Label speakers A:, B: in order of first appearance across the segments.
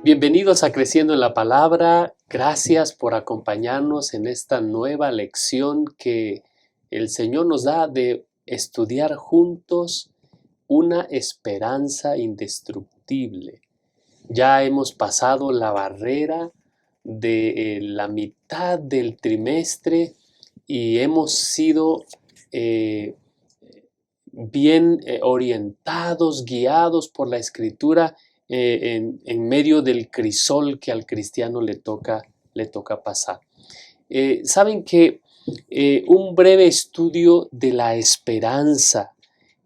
A: Bienvenidos a Creciendo en la Palabra. Gracias por acompañarnos en esta nueva lección que el Señor nos da de estudiar juntos una esperanza indestructible. Ya hemos pasado la barrera de la mitad del trimestre y hemos sido bien orientados, guiados por la Escritura en medio del crisol que al cristiano le toca pasar. Saben que un breve estudio de la esperanza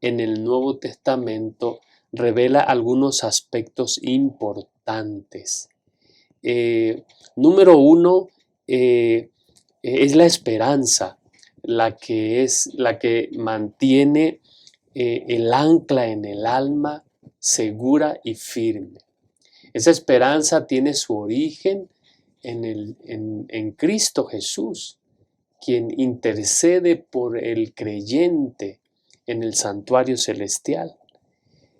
A: en el Nuevo Testamento revela algunos aspectos importantes. Número uno, es la esperanza la que mantiene el ancla en el alma segura y firme. Esa esperanza tiene su origen en Cristo Jesús, quien intercede por el creyente en el santuario celestial.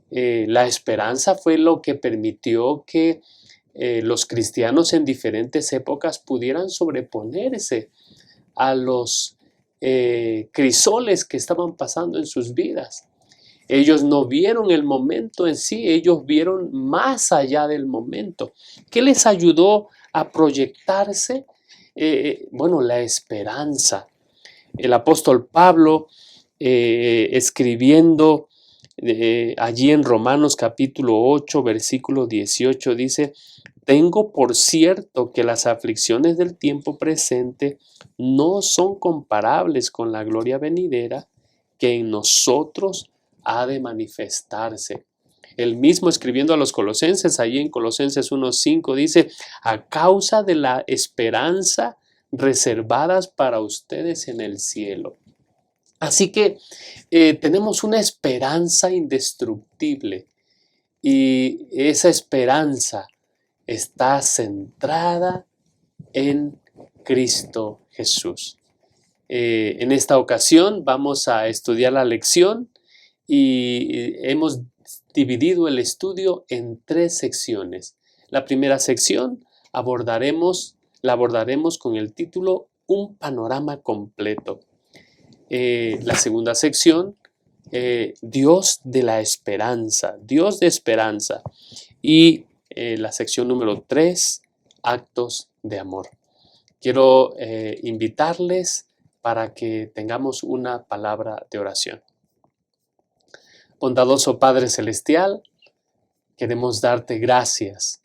A: La esperanza fue lo que permitió que los cristianos en diferentes épocas pudieran sobreponerse a los crisoles que estaban pasando en sus vidas. Ellos no vieron el momento en sí, ellos vieron más allá del momento. ¿Qué les ayudó a proyectarse? La esperanza. El apóstol Pablo, escribiendo allí en Romanos capítulo 8, versículo 18, dice: tengo por cierto que las aflicciones del tiempo presente no son comparables con la gloria venidera que en nosotros ha de manifestarse. Él mismo, escribiendo a los colosenses, allí en Colosenses 1:5, dice: a causa de la esperanza reservadas para ustedes en el cielo. Así que tenemos una esperanza indestructible y esa esperanza está centrada en Cristo Jesús. En esta ocasión vamos a estudiar la lección y hemos dividido el estudio en 3 secciones. La primera sección la abordaremos con el título Un panorama completo. La segunda sección, Dios de la esperanza, Dios de esperanza. Y la sección número 3, Actos de amor. Quiero invitarles para que tengamos una palabra de oración. Bondadoso Padre Celestial, queremos darte gracias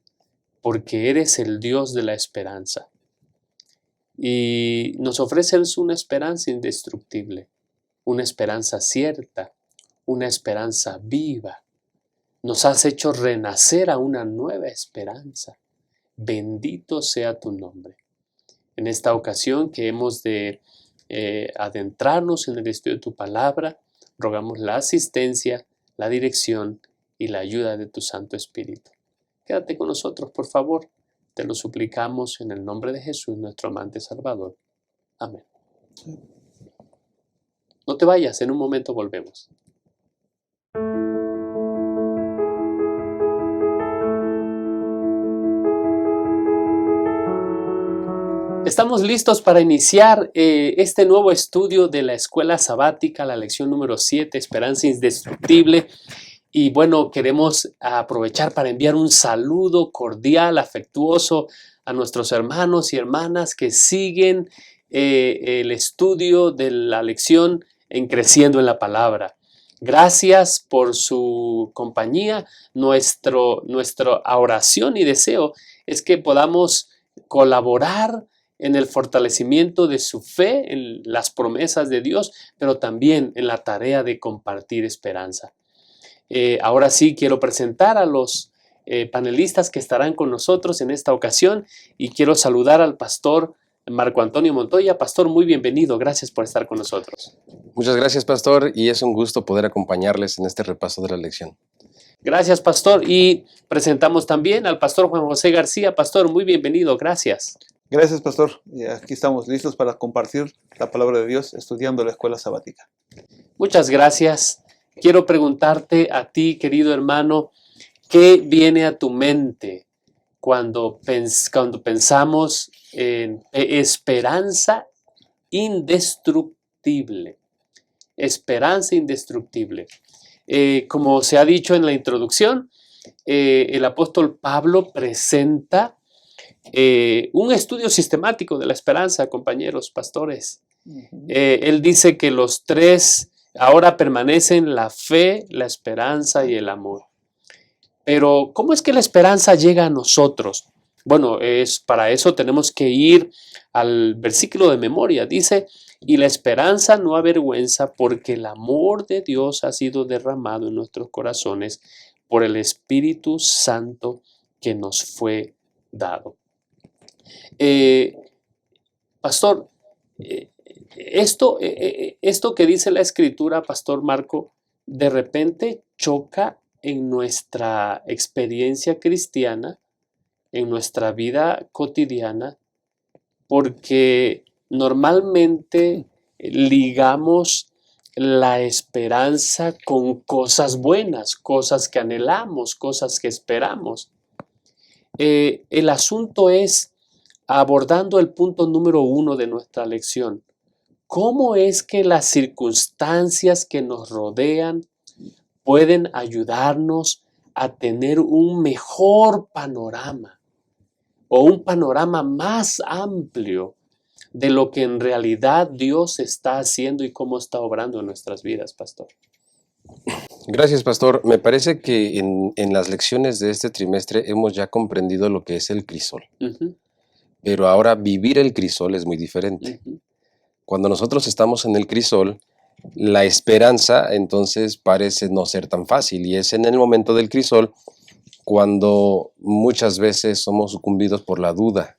A: porque eres el Dios de la esperanza y nos ofreces una esperanza indestructible, una esperanza cierta, una esperanza viva. Nos has hecho renacer a una nueva esperanza. Bendito sea tu nombre. En esta ocasión que hemos de adentrarnos en el estudio de tu palabra, rogamos la asistencia, la dirección y la ayuda de tu Santo Espíritu. Quédate con nosotros, por favor. Te lo suplicamos en el nombre de Jesús, nuestro amante Salvador. Amén. No te vayas, en un momento volvemos. Estamos listos para iniciar este nuevo estudio de la escuela sabática, la lección número 7, Esperanza Indestructible. Y bueno, queremos aprovechar para enviar un saludo cordial, afectuoso a nuestros hermanos y hermanas que siguen el estudio de la lección en Creciendo en la Palabra. Gracias por su compañía. Nuestra oración y deseo es que podamos colaborar en el fortalecimiento de su fe, en las promesas de Dios, pero también en la tarea de compartir esperanza. Ahora sí quiero presentar a los panelistas que estarán con nosotros en esta ocasión y quiero saludar al pastor Marco Antonio Montoya. Pastor, muy bienvenido. Gracias por estar con nosotros.
B: Muchas gracias, pastor, y es un gusto poder acompañarles en este repaso de la lección.
A: Gracias, pastor. Y presentamos también al pastor Juan José García. Pastor, muy bienvenido. Gracias.
C: Gracias, pastor. Y aquí estamos listos para compartir la palabra de Dios estudiando la escuela sabática.
A: Muchas gracias. Quiero preguntarte a ti, querido hermano, ¿qué viene a tu mente cuando pensamos en esperanza indestructible. Esperanza indestructible. Como se ha dicho en la introducción, el apóstol Pablo presenta un estudio sistemático de la esperanza, compañeros pastores. Él dice que los tres ahora permanecen: la fe, la esperanza y el amor. Pero, ¿cómo es que la esperanza llega a nosotros? Bueno, para eso tenemos que ir al versículo de memoria. Dice: y la esperanza no avergüenza, porque el amor de Dios ha sido derramado en nuestros corazones por el Espíritu Santo que nos fue dado. Pastor, esto que dice la Escritura, Pastor Marco, de repente choca en nuestra experiencia cristiana, en nuestra vida cotidiana, porque normalmente ligamos la esperanza con cosas buenas, cosas que anhelamos, cosas que esperamos. El asunto es, abordando el punto número 1 de nuestra lección, ¿cómo es que las circunstancias que nos rodean pueden ayudarnos a tener un mejor panorama o un panorama más amplio de lo que en realidad Dios está haciendo y cómo está obrando en nuestras vidas, pastor?
B: Gracias, pastor. Me parece que en las lecciones de este trimestre hemos ya comprendido lo que es el crisol. Pero ahora vivir el crisol es muy diferente. Cuando nosotros estamos en el crisol, la esperanza entonces parece no ser tan fácil, y es en el momento del crisol cuando muchas veces somos sucumbidos por la duda.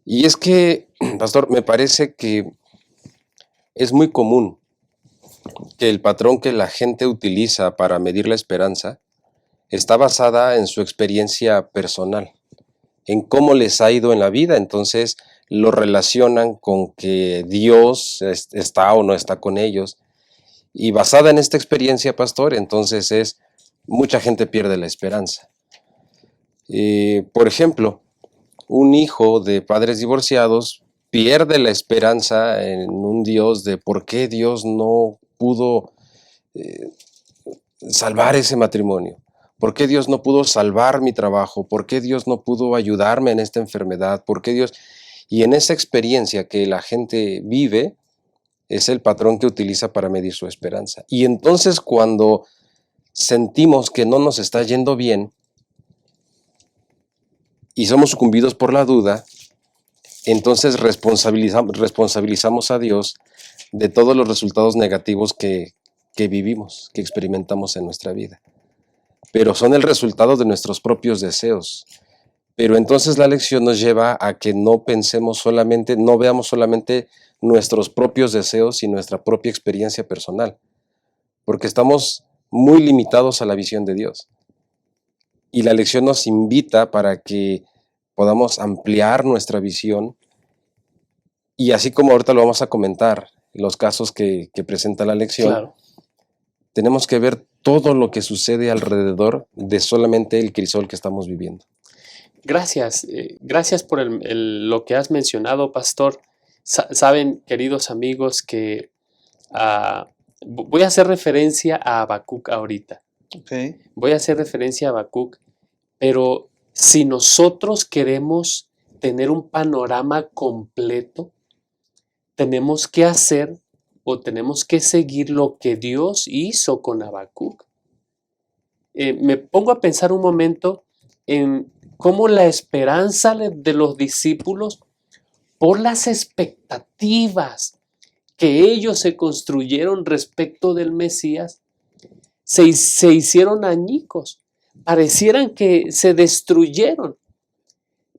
B: Y es que, pastor, me parece que es muy común que el patrón que la gente utiliza para medir la esperanza está basada en su experiencia personal, en cómo les ha ido en la vida. Entonces lo relacionan con que Dios está o no está con ellos. Y basada en esta experiencia, pastor, entonces mucha gente pierde la esperanza. Por ejemplo, un hijo de padres divorciados pierde la esperanza en un Dios de por qué Dios no pudo salvar ese matrimonio. ¿Por qué Dios no pudo salvar mi trabajo? ¿Por qué Dios no pudo ayudarme en esta enfermedad? ¿Por qué Dios? Y en esa experiencia que la gente vive, es el patrón que utiliza para medir su esperanza. Y entonces cuando sentimos que no nos está yendo bien y somos sucumbidos por la duda, entonces responsabilizamos a Dios de todos los resultados negativos que vivimos, que experimentamos en nuestra vida. Pero son el resultado de nuestros propios deseos. Pero entonces la lección nos lleva a que no veamos solamente nuestros propios deseos y nuestra propia experiencia personal, porque estamos muy limitados a la visión de Dios. Y la lección nos invita para que podamos ampliar nuestra visión, y así como ahorita lo vamos a comentar, los casos que presenta la lección,
A: Claro.
B: Tenemos que ver todo lo que sucede alrededor de solamente el crisol que estamos viviendo.
A: Gracias, gracias por lo que has mencionado, pastor. Saben, queridos amigos, que voy a hacer referencia a Habacuc ahorita.
C: Okay.
A: Voy a hacer referencia a Habacuc, pero si nosotros queremos tener un panorama completo, tenemos que hacer o tenemos que seguir lo que Dios hizo con Habacuc. Me pongo a pensar un momento en cómo la esperanza de los discípulos, por las expectativas que ellos se construyeron respecto del Mesías, se hicieron añicos, parecieran que se destruyeron.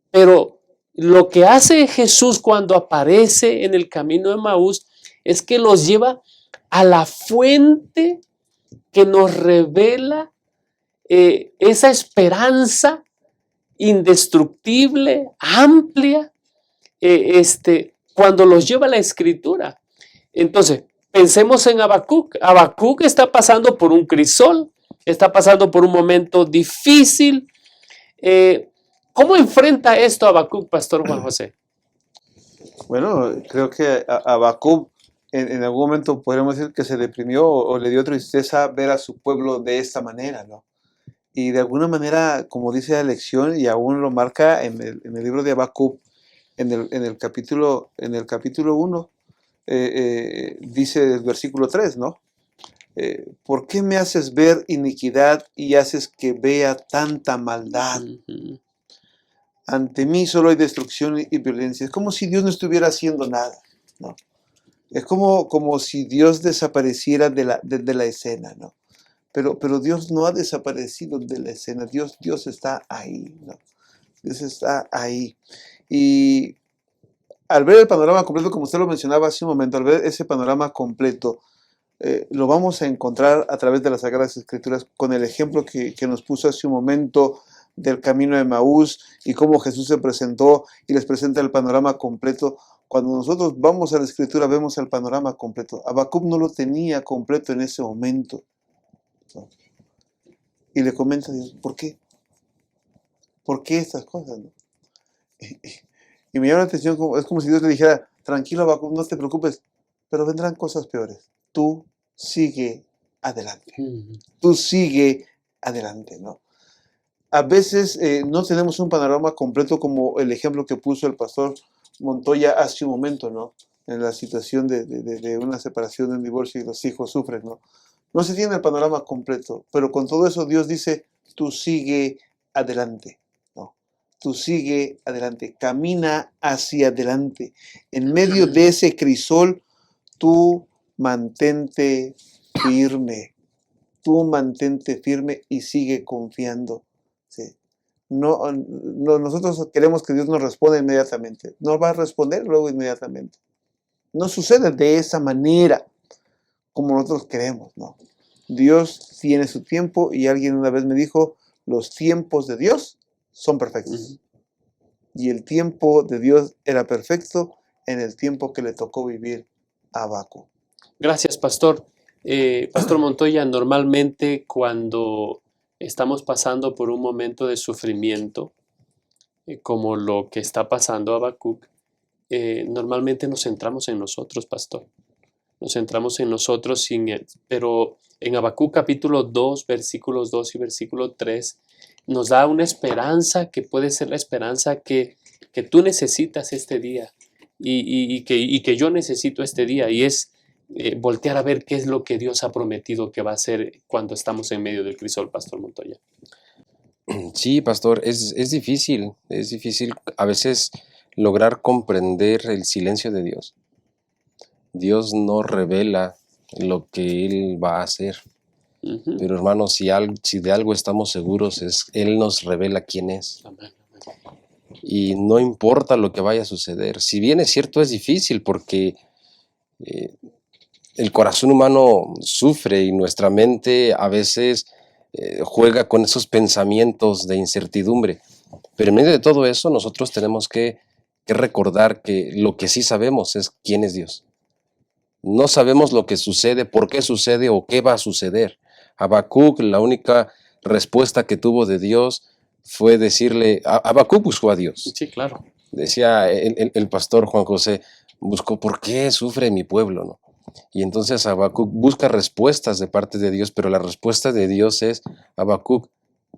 A: Pero lo que hace Jesús cuando aparece en el camino de Maús es que los lleva a la fuente que nos revela esa esperanza indestructible, amplia, cuando los lleva a la Escritura. Entonces, pensemos en Habacuc. Habacuc está pasando por un crisol, está pasando por un momento difícil, ¿Cómo enfrenta esto Habacuc, Pastor Juan José?
C: Bueno, creo que a Habacuc en algún momento podríamos decir que se deprimió o le dio tristeza ver a su pueblo de esta manera, ¿no? Y de alguna manera, como dice la lección, y aún lo marca en el libro de Habacuc, en el capítulo 1, dice el versículo 3, ¿no? ¿Por qué me haces ver iniquidad y haces que vea tanta maldad?
A: Ujú.
C: Ante mí solo hay destrucción y violencia. Es como si Dios no estuviera haciendo nada, ¿no? Es como si Dios desapareciera de la escena, ¿no? Pero Dios no ha desaparecido de la escena. Dios está ahí, ¿no? Dios está ahí. Y al ver el panorama completo, como usted lo mencionaba hace un momento, al ver ese panorama completo, lo vamos a encontrar a través de las Sagradas Escrituras con el ejemplo que nos puso hace un momento del camino de Emaús y cómo Jesús se presentó y les presenta el panorama completo. Cuando nosotros vamos a la Escritura vemos el panorama completo. Habacuc no lo tenía completo en ese momento, ¿no? Y le comenta a Dios, ¿por qué? ¿Por qué estas cosas, no? Y me llama la atención, es como si Dios le dijera, tranquilo Habacuc, no te preocupes, pero vendrán cosas peores. Tú sigue adelante.
A: Ujú.
C: Tú sigue adelante, ¿no? A veces no tenemos un panorama completo como el ejemplo que puso el pastor Montoya hace un momento, ¿no? En la situación de una separación, de un divorcio y los hijos sufren, ¿no? No se tiene el panorama completo, pero con todo eso Dios dice, tú sigue adelante, ¿no? Tú sigue adelante, camina hacia adelante. En medio de ese crisol, tú mantente firme. Tú mantente firme y sigue confiando. ¿Sí? Nosotros queremos que Dios nos responda inmediatamente. No va a responder luego inmediatamente. No sucede de esa manera como nosotros queremos, ¿no? Dios tiene su tiempo y alguien una vez me dijo, los tiempos de Dios son perfectos.
A: Ujú.
C: Y el tiempo de Dios era perfecto en el tiempo que le tocó vivir a Habacuc.
A: Gracias, Pastor. Pastor Montoya, normalmente cuando estamos pasando por un momento de sufrimiento, como lo que está pasando a Habacuc, normalmente nos centramos en nosotros, Pastor. Nos centramos en nosotros, pero en Habacuc capítulo 2, versículos 2 y versículo 3, nos da una esperanza que puede ser la esperanza que tú necesitas este día y que yo necesito este día, y es voltear a ver qué es lo que Dios ha prometido que va a hacer cuando estamos en medio del crisol, Pastor Montoya.
B: Sí, pastor, es difícil a veces lograr comprender el silencio de Dios. Dios no revela lo que Él va a hacer,
A: Ujú.
B: pero hermanos, si de algo estamos seguros es Él nos revela quién es.
A: Amén, amén.
B: Y no importa lo que vaya a suceder. Si bien es cierto, es difícil porque eh, el corazón humano sufre y nuestra mente a veces juega con esos pensamientos de incertidumbre. Pero en medio de todo eso, nosotros tenemos que recordar que lo que sí sabemos es quién es Dios. No sabemos lo que sucede, por qué sucede o qué va a suceder. Habacuc, la única respuesta que tuvo de Dios fue decirle, Habacuc buscó a Dios.
A: Sí, claro.
B: Decía el pastor Juan José, buscó por qué sufre mi pueblo, ¿no? Y entonces Habacuc busca respuestas de parte de Dios, pero la respuesta de Dios es, Habacuc,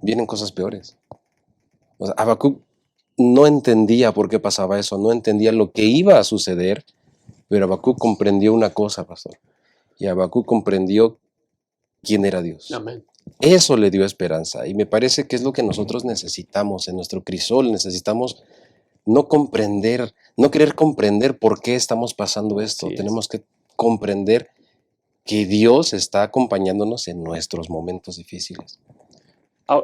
B: vienen cosas peores. O sea, Habacuc no entendía por qué pasaba eso, no entendía lo que iba a suceder, pero Habacuc comprendió una cosa, pastor, y Habacuc comprendió quién era Dios.
A: Amén.
B: Eso le dio esperanza, y me parece que es lo que nosotros necesitamos en nuestro crisol. Necesitamos no comprender, no querer comprender por qué estamos pasando esto.
A: Así es.
B: Tenemos que comprender que Dios está acompañándonos en nuestros momentos difíciles.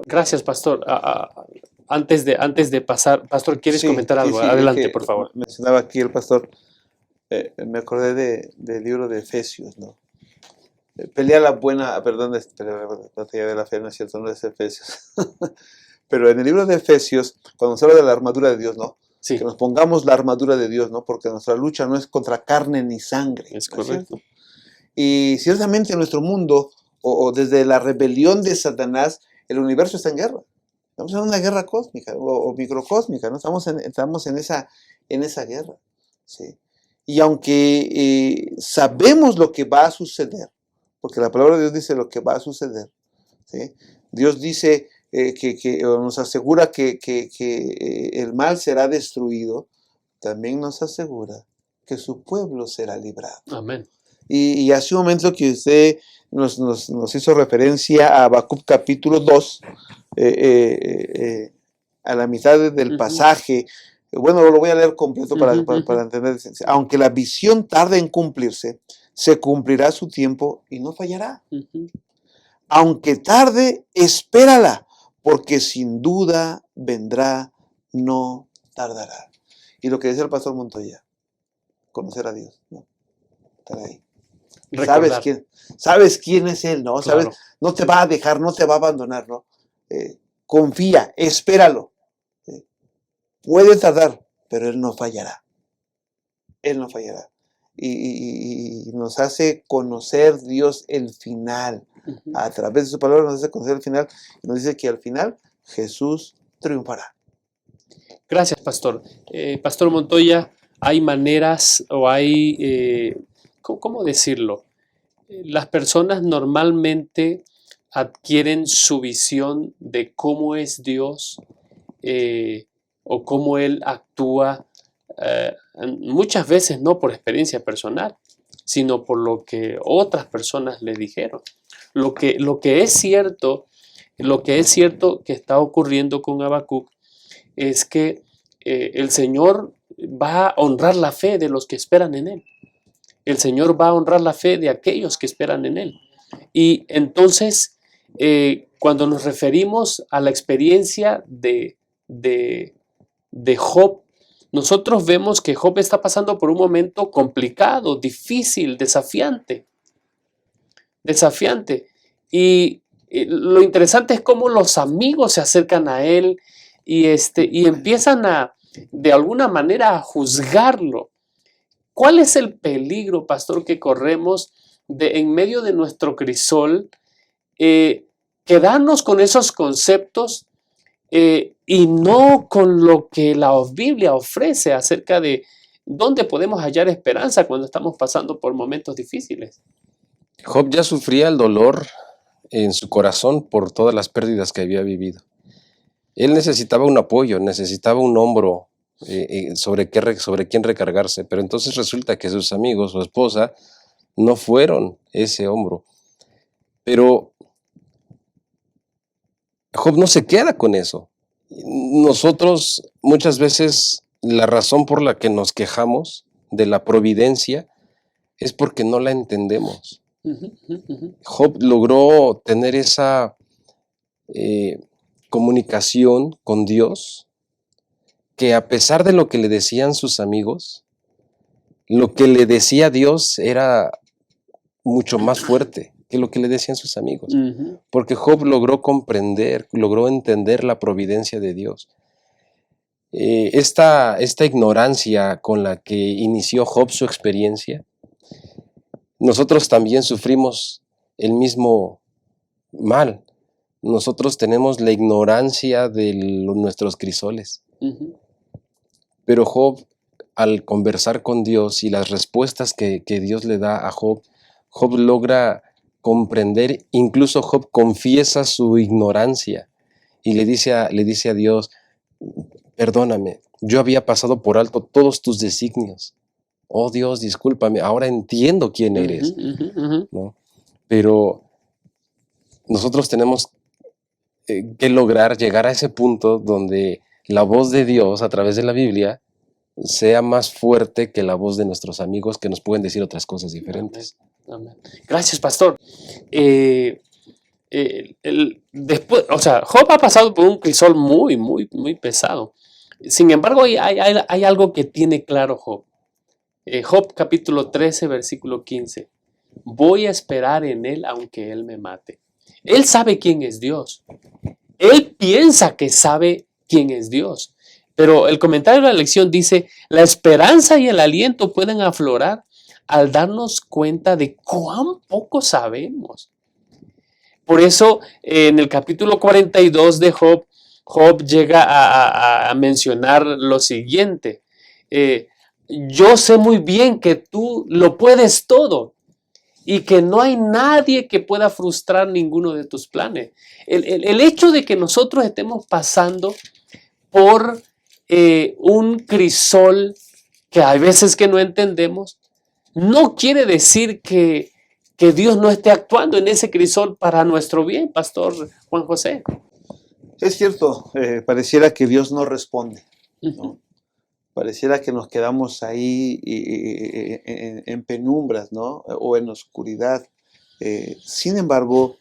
A: Gracias, Pastor. Antes de pasar, Pastor, ¿quieres comentar algo?
C: Sí, es
A: Adelante,
C: que
A: por favor.
C: mencionaba aquí el pastor, me acordé del libro de Efesios, ¿no? Pelea la buena, perdón, la batalla de la fe, no es cierto, no es Efesios. Pero en el libro de Efesios, cuando se habla de la armadura de Dios, ¿no?
A: Sí,
C: Que nos pongamos la armadura de Dios, ¿no? Porque nuestra lucha no es contra carne ni sangre.
A: es
C: ¿No es
A: correcto.
C: cierto? Y ciertamente en nuestro mundo, o desde la rebelión de Satanás, el universo está en guerra. Estamos en una guerra cósmica o microcósmica, ¿no? Estamos en esa guerra, ¿sí? Y aunque sabemos lo que va a suceder, porque la palabra de Dios dice lo que va a suceder, ¿sí? Dios dice o nos asegura que el mal será destruido, también nos asegura que su pueblo será librado.
A: Amén.
C: Y hace un momento que usted nos hizo referencia a Habacuc capítulo 2, a la mitad del pasaje. Bueno, lo voy a leer completo para entender. Aunque la visión tarde en cumplirse, se cumplirá su tiempo y no fallará. Aunque tarde, espérala, porque sin duda vendrá, no tardará. Y lo que decía el pastor Montoya, conocer a Dios, ¿no? Estar ahí. Sabes quién es Él, ¿no?
A: Claro.
C: Sabes, no te va a dejar, no te va a abandonar, ¿no? Confía, espéralo. Puede tardar, pero Él no fallará. Él no fallará. Y nos hace conocer Dios el final. A través de su palabra nos hace conocer el final. Y nos dice que al final Jesús triunfará.
A: Gracias, pastor. Pastor Montoya, hay maneras o hay, ¿cómo decirlo? Las personas normalmente adquieren su visión de cómo es Dios o cómo Él actúa, muchas veces no por experiencia personal, sino por lo que otras personas le dijeron. Lo que es cierto que está ocurriendo con Habacuc es que el Señor va a honrar la fe de los que esperan en Él. El Señor va a honrar la fe de aquellos que esperan en Él. Y entonces, cuando nos referimos a la experiencia de Job, nosotros vemos que Job está pasando por un momento complicado, difícil, desafiante. Y lo interesante es cómo los amigos se acercan a él y empiezan de alguna manera, a juzgarlo. ¿Cuál es el peligro, pastor, que corremos en medio de nuestro crisol, quedarnos con esos conceptos y no con lo que la Biblia ofrece acerca de dónde podemos hallar esperanza cuando estamos pasando por momentos difíciles?
B: Job ya sufría el dolor en su corazón por todas las pérdidas que había vivido. Él necesitaba un apoyo, necesitaba un hombro sobre quién recargarse, pero entonces resulta que sus amigos, su esposa, no fueron ese hombro. Pero Job no se queda con eso. Nosotros muchas veces la razón por la que nos quejamos de la providencia es porque no la entendemos. Job logró tener esa comunicación con Dios, que a pesar de lo que le decían sus amigos, lo que le decía Dios era mucho más fuerte que lo que le decían sus amigos. Porque Job logró comprender, logró entender la providencia de Dios. Esta ignorancia con la que inició Job su experiencia, nosotros también sufrimos el mismo mal. Nosotros tenemos la ignorancia de nuestros crisoles. Pero Job, al conversar con Dios y las respuestas que Dios le da a Job, Job logra comprender, incluso Job confiesa su ignorancia y le dice a Dios: perdóname, yo había pasado por alto todos tus designios. Oh Dios, discúlpame, ahora entiendo quién eres. ¿No? Pero nosotros tenemos que lograr llegar a ese punto donde la voz de Dios a través de la Biblia sea más fuerte que la voz de nuestros amigos, que nos pueden decir otras cosas diferentes.
A: Amén. Gracias, pastor. Después, Job ha pasado por un crisol muy, muy, muy pesado. Sin embargo, hay algo que tiene claro Job. Job capítulo 13, versículo 15. Voy a esperar en él aunque él me mate. Él sabe quién es Dios. Él piensa que sabe quién es Dios. Pero el comentario de la lección dice: la esperanza y el aliento pueden aflorar al darnos cuenta de cuán poco sabemos. Por eso, en el capítulo 42 de Job, Job llega a mencionar lo siguiente: yo sé muy bien que tú lo puedes todo y que no hay nadie que pueda frustrar ninguno de tus planes. El hecho de que nosotros estemos pasando por un crisol que hay veces que no entendemos, no quiere decir que Dios no esté actuando en ese crisol para nuestro bien, Pastor Juan José.
C: Es cierto, pareciera que Dios no responde, ¿no? Pareciera que nos quedamos ahí en penumbras, ¿no? O en oscuridad. Sin embargo,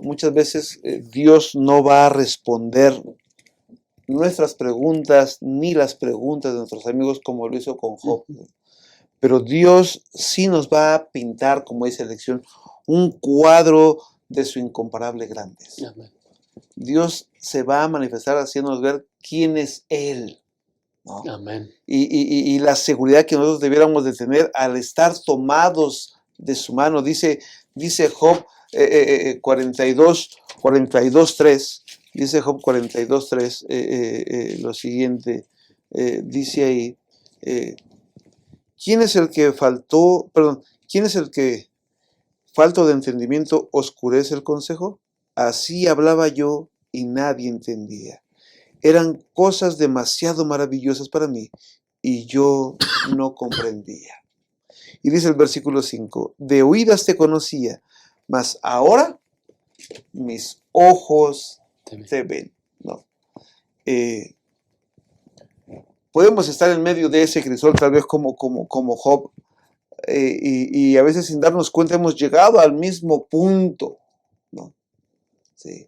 C: muchas veces Dios no va a responder nuestras preguntas ni las preguntas de nuestros amigos como lo hizo con Job. Pero Dios sí nos va a pintar, como dice la lección, un cuadro de su incomparable grandeza.
A: Amén.
C: Dios se va a manifestar haciéndonos ver quién es Él, ¿no?
A: Amén.
C: Y la seguridad que nosotros debiéramos de tener al estar tomados de su mano. Dice Job 42:3, dice Job 42:3, lo siguiente, dice ahí, ¿quién es el que falto de entendimiento oscurece el consejo? Así hablaba yo y nadie entendía. Eran cosas demasiado maravillosas para mí y yo no comprendía. Y dice el versículo 5, de oídas te conocía, mas ahora mis ojos te ven. ¿No? Podemos estar en medio de ese crisol tal vez como Job, y a veces sin darnos cuenta hemos llegado al mismo punto, ¿no? Sí.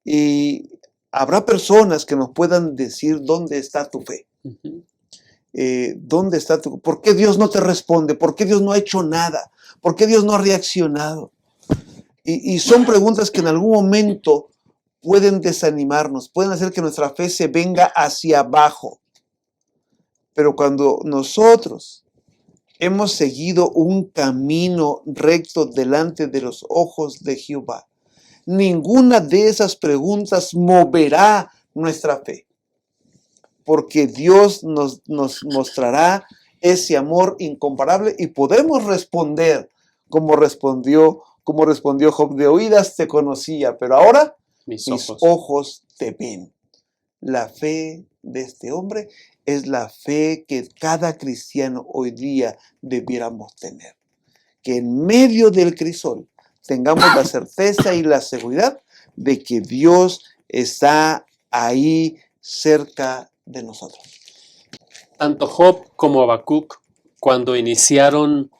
C: Y habrá personas que nos puedan decir dónde está tu fe. ¿Dónde está tu? ¿Por qué Dios no te responde? ¿Por qué Dios no ha hecho nada? ¿Por qué Dios no ha reaccionado? Y son preguntas que en algún momento pueden desanimarnos, pueden hacer que nuestra fe se venga hacia abajo. Pero cuando nosotros hemos seguido un camino recto delante de los ojos de Jehová, ninguna de esas preguntas moverá nuestra fe, porque Dios nos mostrará ese amor incomparable y podemos responder como respondió Job, de oídas te conocía, pero ahora mis ojos te ven. La fe de este hombre es la fe que cada cristiano hoy día debiéramos tener. Que en medio del crisol tengamos la certeza y la seguridad de que Dios está ahí cerca de nosotros.
A: Tanto Job como Habacuc, cuando iniciaron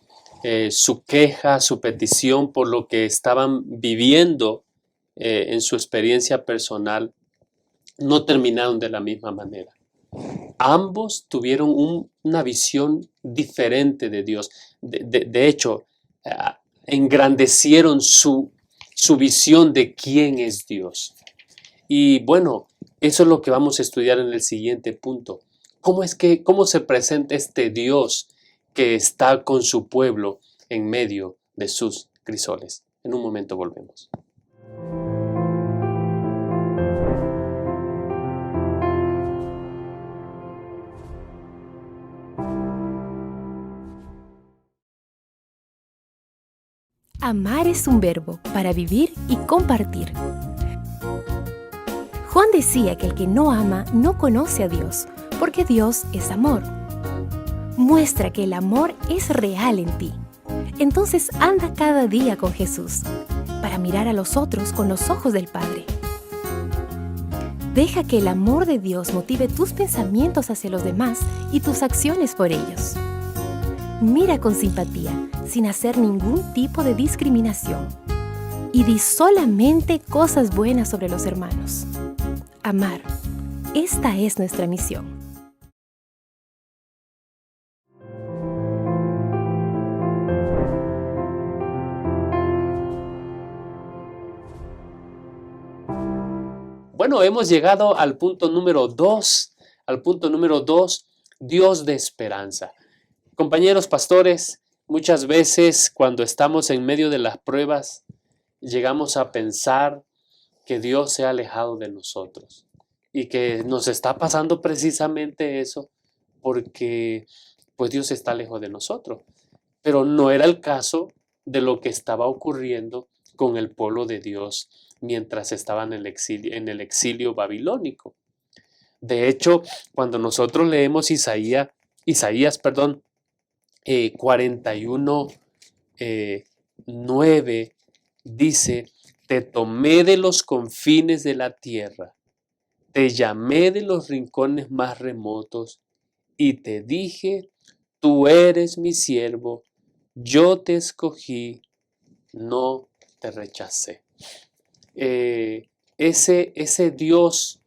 A: su queja, su petición por lo que estaban viviendo en su experiencia personal, no terminaron de la misma manera. Ambos tuvieron una visión diferente de Dios. De hecho, engrandecieron su visión de quién es Dios. Y bueno, eso es lo que vamos a estudiar en el siguiente punto. ¿Cómo se presenta este Dios que está con su pueblo en medio de sus crisoles? En un momento volvemos.
D: Amar es un verbo para vivir y compartir. Juan decía que el que no ama no conoce a Dios, porque Dios es amor. Muestra que el amor es real en ti. Entonces anda cada día con Jesús, para mirar a los otros con los ojos del Padre. Deja que el amor de Dios motive tus pensamientos hacia los demás y tus acciones por ellos. Mira con simpatía, sin hacer ningún tipo de discriminación. Y di solamente cosas buenas sobre los hermanos. Amar. Esta es nuestra misión.
A: Bueno, hemos llegado al punto número 2. Dios de esperanza. Compañeros pastores, muchas veces cuando estamos en medio de las pruebas, llegamos a pensar que Dios se ha alejado de nosotros y que nos está pasando precisamente eso porque pues Dios está lejos de nosotros. Pero no era el caso de lo que estaba ocurriendo con el pueblo de Dios mientras estaban en el exilio babilónico. De hecho, cuando nosotros leemos Isaías 41, 9, dice: te tomé de los confines de la tierra, te llamé de los rincones más remotos y te dije, tú eres mi siervo, yo te escogí, no te rechacé. Ese Dios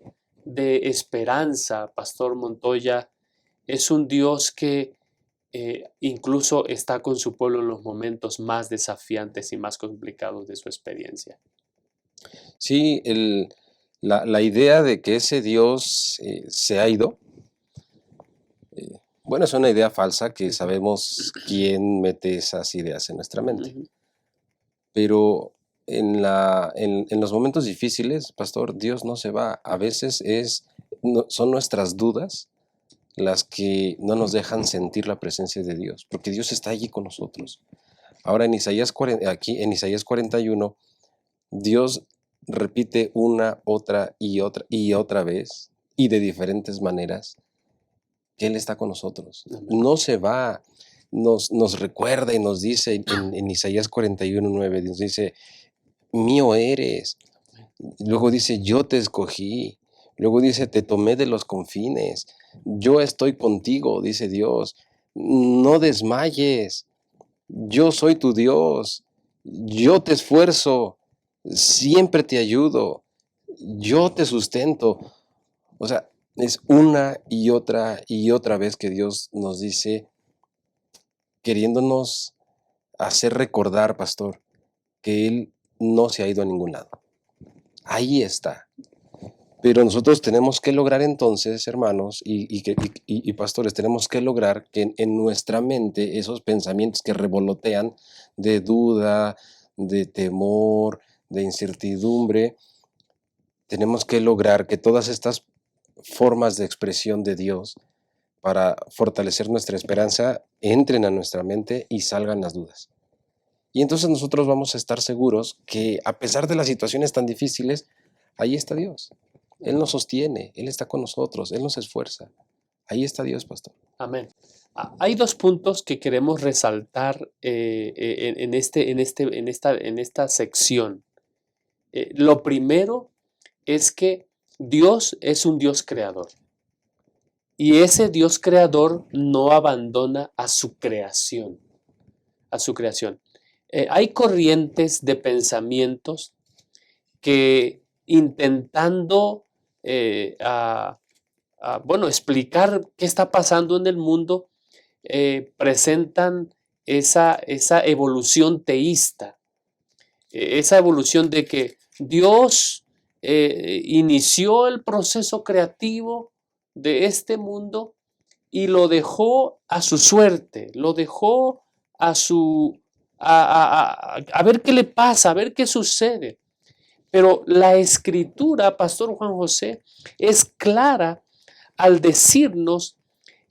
A: de esperanza, Pastor Montoya, es un Dios que incluso está con su pueblo en los momentos más desafiantes y más complicados de su experiencia.
B: Sí, la idea de que ese Dios se ha ido, bueno, es una idea falsa que sabemos quién mete esas ideas en nuestra mente. Pero en los momentos difíciles, pastor, Dios no se va. A veces son nuestras dudas las que no nos dejan sentir la presencia de Dios, porque Dios está allí con nosotros. Ahora en Isaías 41, Dios repite una, otra y otra vez, y de diferentes maneras, que Él está con nosotros. No se va, nos recuerda y nos dice en Isaías 41:9, nos dice, mío eres. Luego dice, yo te escogí. Luego dice, te tomé de los confines. Yo estoy contigo, dice Dios. No desmayes. Yo soy tu Dios. Yo te esfuerzo. Siempre te ayudo. Yo te sustento. O sea, es una y otra vez que Dios nos dice, queriéndonos hacer recordar, pastor, que Él no se ha ido a ningún lado. Ahí está. Pero nosotros tenemos que lograr entonces, hermanos y pastores, tenemos que lograr que en nuestra mente esos pensamientos que revolotean de duda, de temor, de incertidumbre, tenemos que lograr que todas estas formas de expresión de Dios para fortalecer nuestra esperanza entren a nuestra mente y salgan las dudas. Y entonces nosotros vamos a estar seguros que a pesar de las situaciones tan difíciles, ahí está Dios. Él nos sostiene, Él está con nosotros, Él nos esfuerza. Ahí está Dios, pastor.
A: Amén. Hay dos puntos que queremos resaltar en esta sección. Lo primero es que Dios es un Dios creador. Y ese Dios creador no abandona a su creación. Hay corrientes de pensamientos que intentando explicar qué está pasando en el mundo, presentan esa evolución teísta, esa evolución de que Dios inició el proceso creativo de este mundo y lo dejó a su suerte, lo dejó a ver qué le pasa, a ver qué sucede. Pero la Escritura, Pastor Juan José, es clara al decirnos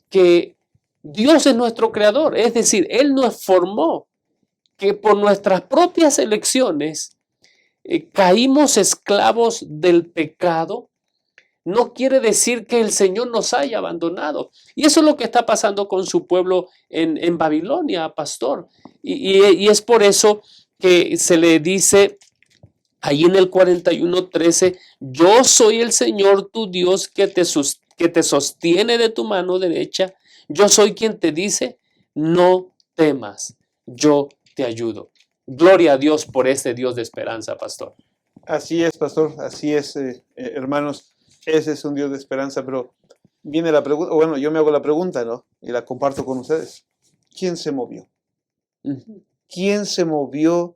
A: que Dios es nuestro creador, es decir, Él nos formó, que por nuestras propias elecciones caímos esclavos del pecado. No quiere decir que el Señor nos haya abandonado. Y eso es lo que está pasando con su pueblo en Babilonia, pastor. Y es por eso que se le dice ahí en el 41:13, yo soy el Señor tu Dios que te sostiene de tu mano derecha. Yo soy quien te dice, no temas, yo te ayudo. Gloria a Dios por este Dios de esperanza, pastor.
C: Así es, pastor, así es, hermanos. Ese es un Dios de esperanza, pero viene la pregunta, bueno, yo me hago la pregunta, ¿no? Y la comparto con ustedes. ¿Quién se movió? ¿Quién se movió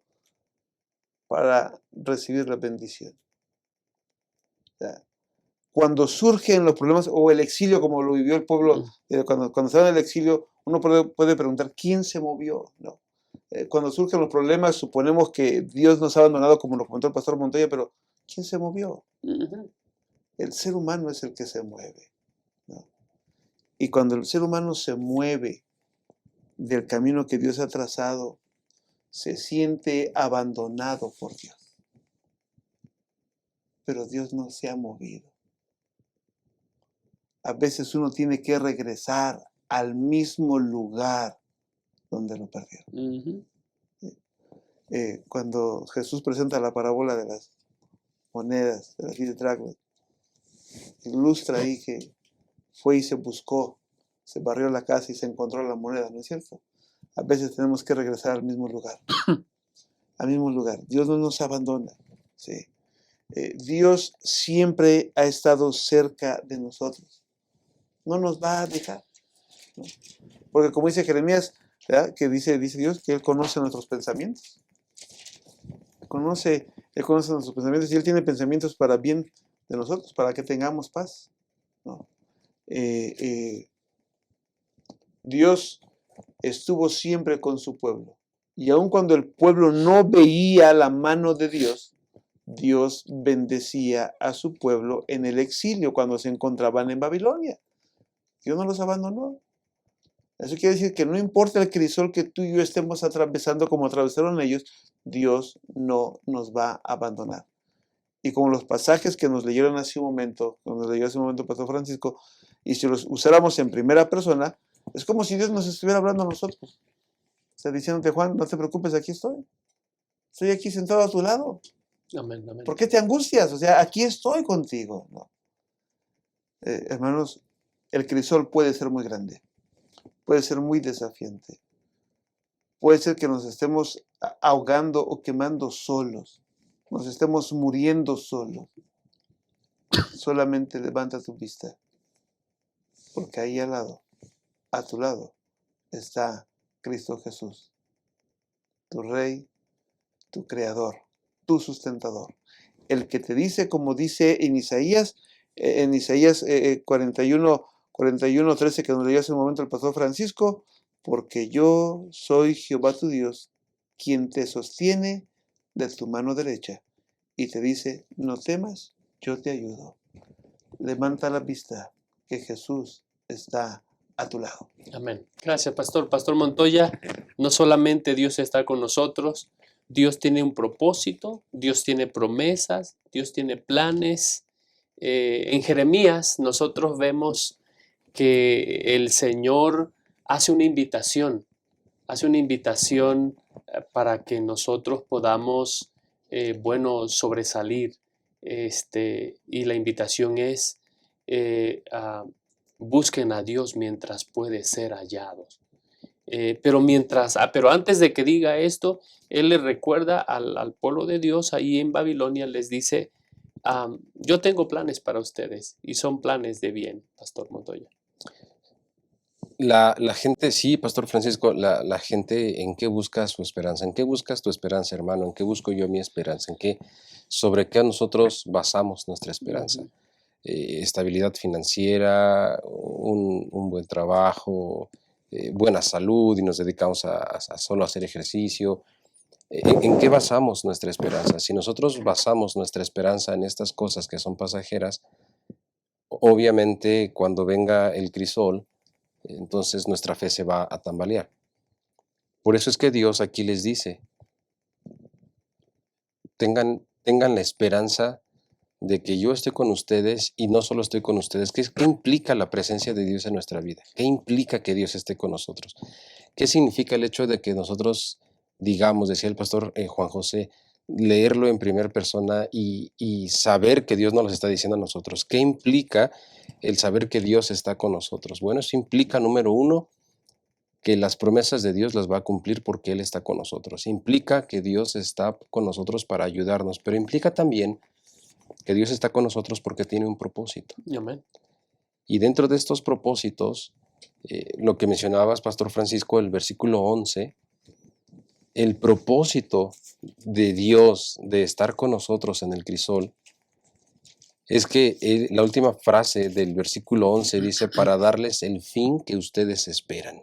C: para recibir la bendición? O sea, cuando surgen los problemas o el exilio, como lo vivió el pueblo, cuando estaba en el exilio, uno puede preguntar, ¿quién se movió? ¿No? Cuando surgen los problemas, suponemos que Dios nos ha abandonado, como lo comentó el pastor Montoya, pero ¿Quién se movió? El ser humano es el que se mueve, ¿no? Y cuando el ser humano se mueve del camino que Dios ha trazado, se siente abandonado por Dios. Pero Dios no se ha movido. A veces uno tiene que regresar al mismo lugar donde lo perdieron. Cuando Jesús presenta la parábola de las monedas, de las 10 dracmas, ilustra ahí que fue y se buscó, se barrió la casa y se encontró la moneda, ¿no es cierto? A veces tenemos que regresar al mismo lugar. Al mismo lugar. Dios no nos abandona. ¿Sí? Dios siempre ha estado cerca de nosotros. No nos va a dejar, ¿no? Porque como dice Jeremías, ¿verdad? Que dice Dios que Él conoce nuestros pensamientos. Él conoce nuestros pensamientos y Él tiene pensamientos para bien de nosotros, para que tengamos paz, ¿no? Dios estuvo siempre con su pueblo. Y aun cuando el pueblo no veía la mano de Dios, Dios bendecía a su pueblo en el exilio cuando se encontraban en Babilonia. Dios no los abandonó. Eso quiere decir que no importa el crisol que tú y yo estemos atravesando como atravesaron ellos, Dios no nos va a abandonar. Y como los pasajes que nos leyeron hace un momento, cuando nos leyó hace un momento el Pastor Francisco, y si los usáramos en primera persona, es como si Dios nos estuviera hablando a nosotros. O sea, diciéndote, Juan, no te preocupes, aquí estoy. Estoy aquí sentado a tu lado.
A: Amén, amén.
C: ¿Por qué te angustias? O sea, aquí estoy contigo, ¿no? Hermanos, el crisol puede ser muy grande. Puede ser muy desafiante. Puede ser que nos estemos ahogando o quemando solos. Nos estemos muriendo solos. Solamente levanta tu vista. Porque ahí al lado, a tu lado, está Cristo Jesús. Tu Rey, tu Creador, tu sustentador. El que te dice, como dice en Isaías 41, 13, que nos leyó hace un momento el Pastor Francisco, porque yo soy Jehová tu Dios, quien te sostiene de tu mano derecha, y te dice, no temas, yo te ayudo. Levanta la vista, que Jesús está a tu lado.
A: Amén. Gracias, Pastor. Pastor Montoya, no solamente Dios está con nosotros, Dios tiene un propósito, Dios tiene promesas, Dios tiene planes. En Jeremías nosotros vemos que el Señor hace una invitación para que nosotros podamos, sobresalir. Y la invitación es, busquen a Dios mientras puede ser hallados. Pero antes de que diga esto, Él le recuerda al pueblo de Dios ahí en Babilonia, les dice, yo tengo planes para ustedes y son planes de bien, Pastor Montoya.
B: La gente, sí, Pastor Francisco, la gente, ¿en qué busca su esperanza? ¿En qué buscas tu esperanza, hermano? ¿En qué busco yo mi esperanza? ¿Sobre qué nosotros basamos nuestra esperanza? Estabilidad financiera, un buen trabajo, buena salud, y nos dedicamos a solo hacer ejercicio. ¿En qué basamos nuestra esperanza? Si nosotros basamos nuestra esperanza en estas cosas que son pasajeras, obviamente cuando venga el crisol, entonces nuestra fe se va a tambalear. Por eso es que Dios aquí les dice, tengan la esperanza de que yo estoy con ustedes, y no solo estoy con ustedes. ¿Qué implica la presencia de Dios en nuestra vida? ¿Qué implica que Dios esté con nosotros? ¿Qué significa el hecho de que nosotros digamos, decía el pastor Juan José, leerlo en primera persona y saber que Dios nos lo está diciendo a nosotros? ¿Qué implica el saber que Dios está con nosotros? Bueno, eso implica, número uno, que las promesas de Dios las va a cumplir porque Él está con nosotros. Implica que Dios está con nosotros para ayudarnos, pero implica también que Dios está con nosotros porque tiene un propósito.
A: Amén.
B: Y dentro de estos propósitos, lo que mencionabas, Pastor Francisco, el versículo 11, el propósito de Dios de estar con nosotros en el crisol es que la última frase del versículo 11 dice, para darles el fin que ustedes esperan.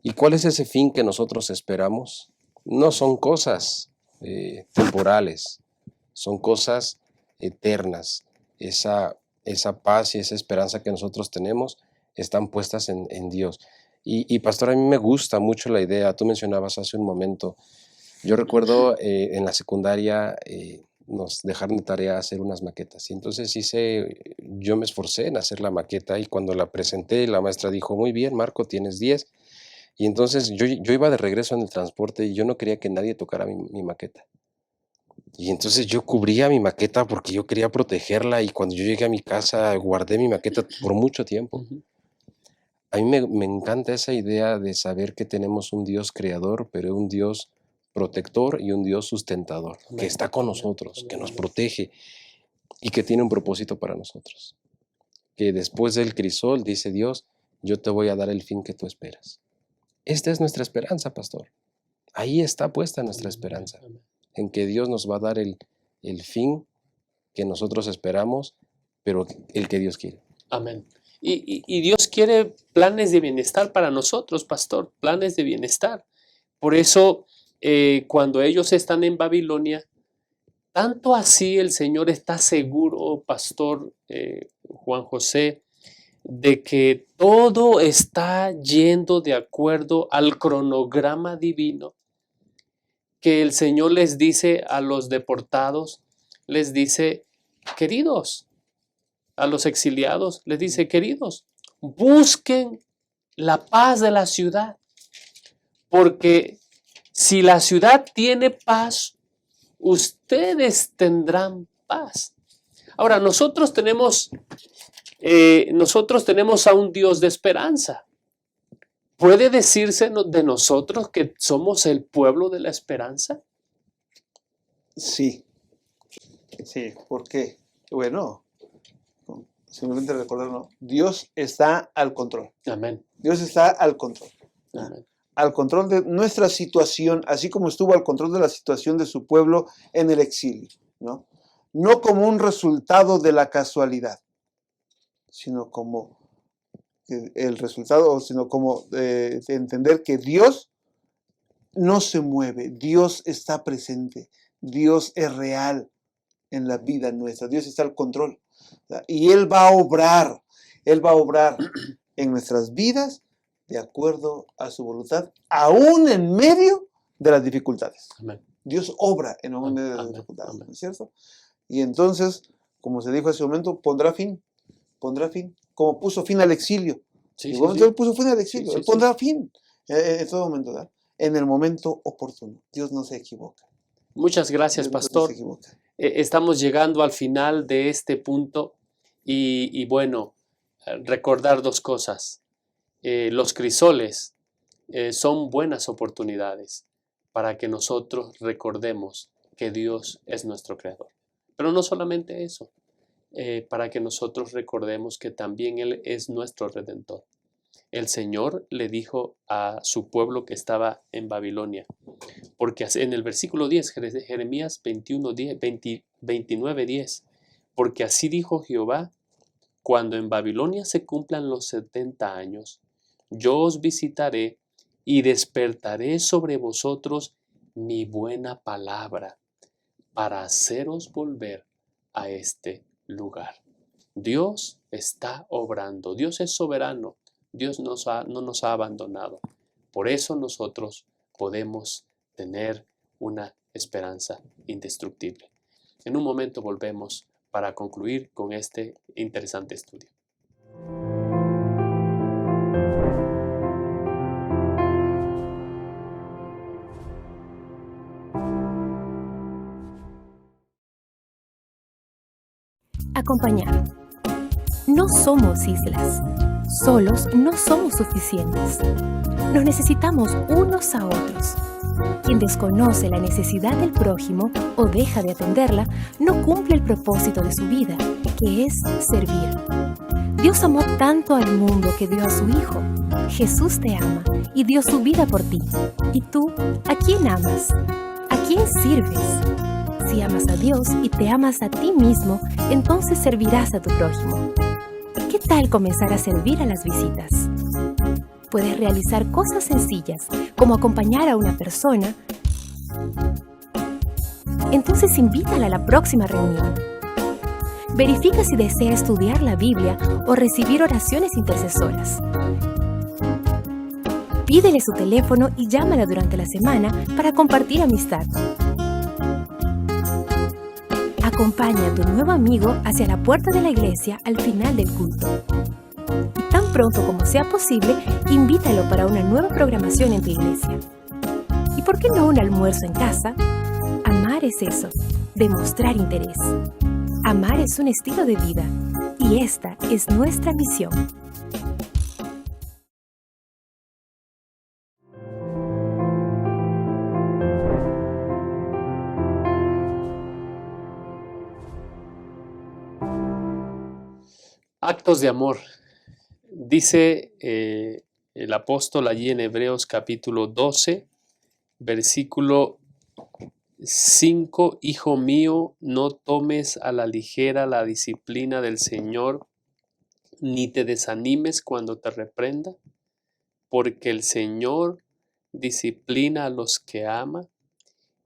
B: ¿Y cuál es ese fin que nosotros esperamos? No son cosas temporales, son cosas eternas. Esa paz y esa esperanza que nosotros tenemos están puestas en Dios. Y pastor, a mí me gusta mucho la idea, tú mencionabas hace un momento, yo recuerdo en la secundaria nos dejaron de tarea hacer unas maquetas, y entonces yo me esforcé en hacer la maqueta, y cuando la presenté, la maestra dijo, muy bien, Marco, tienes 10, y entonces yo iba de regreso en el transporte, y yo no quería que nadie tocara mi maqueta. Y entonces yo cubría mi maqueta porque yo quería protegerla, y cuando yo llegué a mi casa guardé mi maqueta por mucho tiempo. A mí me encanta esa idea de saber que tenemos un Dios creador, pero un Dios protector y un Dios sustentador, que está con nosotros, que nos protege y que tiene un propósito para nosotros. Que después del crisol, dice Dios, yo te voy a dar el fin que tú esperas. Esta es nuestra esperanza, pastor. Ahí está puesta nuestra esperanza, en que Dios nos va a dar el fin que nosotros esperamos, pero el que Dios quiere.
A: Amén. Y Dios quiere planes de bienestar para nosotros, pastor, planes de bienestar. Por eso, cuando ellos están en Babilonia, tanto así el Señor está seguro, pastor Juan José, de que todo está yendo de acuerdo al cronograma divino, que el Señor les dice a los deportados, les dice, queridos, a los exiliados, les dice, queridos, busquen la paz de la ciudad, porque si la ciudad tiene paz, ustedes tendrán paz. Ahora, nosotros tenemos a un Dios de esperanza. ¿Puede decirse de nosotros que somos el pueblo de la esperanza?
C: Sí. Sí, ¿por qué? Bueno, simplemente recordarnos, Dios está al control.
A: Amén.
C: Dios está al control.
A: Amén.
C: Al control de nuestra situación, así como estuvo al control de la situación de su pueblo en el exilio, ¿no? No como un resultado de la casualidad, sino como el resultado, sino como de entender que Dios no se mueve, Dios está presente, Dios es real en la vida nuestra, Dios está al control, ¿verdad? Y Él va a obrar en nuestras vidas de acuerdo a su voluntad, aún en medio de las dificultades.
A: Amén.
C: Dios obra en medio de las dificultades, ¿no es cierto? Y entonces, como se dijo hace un momento, pondrá fin, como puso fin al exilio.
A: Sí,
C: Él puso fin al exilio,
A: Sí,
C: Él pondrá fin en todo momento, ¿verdad? En el momento oportuno. Dios no se equivoca.
A: Muchas gracias,
C: Dios
A: pastor.
C: no se equivoca.
A: Estamos llegando al final de este punto y bueno, recordar dos cosas. Los crisoles son buenas oportunidades para que nosotros recordemos que Dios es nuestro creador. Pero no solamente eso, para que nosotros recordemos que también Él es nuestro redentor. El Señor le dijo a su pueblo que estaba en Babilonia, porque en el versículo 10, Jeremías 29:10, porque así dijo Jehová, cuando en Babilonia se cumplan los 70 años, yo os visitaré y despertaré sobre vosotros mi buena palabra para haceros volver a este lugar. Dios está obrando, Dios es soberano, Dios no nos ha abandonado. Por eso nosotros podemos tener una esperanza indestructible. En un momento volvemos para concluir con este interesante estudio.
D: Acompañar. No somos islas. Solos no somos suficientes. Nos necesitamos unos a otros. Quien desconoce la necesidad del prójimo o deja de atenderla, no cumple el propósito de su vida, que es servir. Dios amó tanto al mundo que dio a su Hijo. Jesús te ama y dio su vida por ti. ¿Y tú, a quién amas? ¿A quién sirves? Si amas a Dios y te amas a ti mismo, entonces servirás a tu prójimo. ¿Qué tal comenzar a servir a las visitas? Puedes realizar cosas sencillas, como acompañar a una persona entonces invítala a la próxima reunión. Verifica si desea estudiar la Biblia o recibir oraciones intercesoras. Pídele su teléfono y llámala durante la semana para compartir amistad. Acompaña a tu nuevo amigo hacia la puerta de la iglesia al final del culto. Y tan pronto como sea posible, invítalo para una nueva programación en tu iglesia. ¿Y por qué no un almuerzo en casa? Amar es eso, demostrar interés. Amar es un estilo de vida y esta es nuestra misión.
A: Actos de amor. Dice el apóstol allí en Hebreos capítulo 12, versículo 5, Hijo mío, no tomes a la ligera la disciplina del Señor, ni te desanimes cuando te reprenda, porque el Señor disciplina a los que ama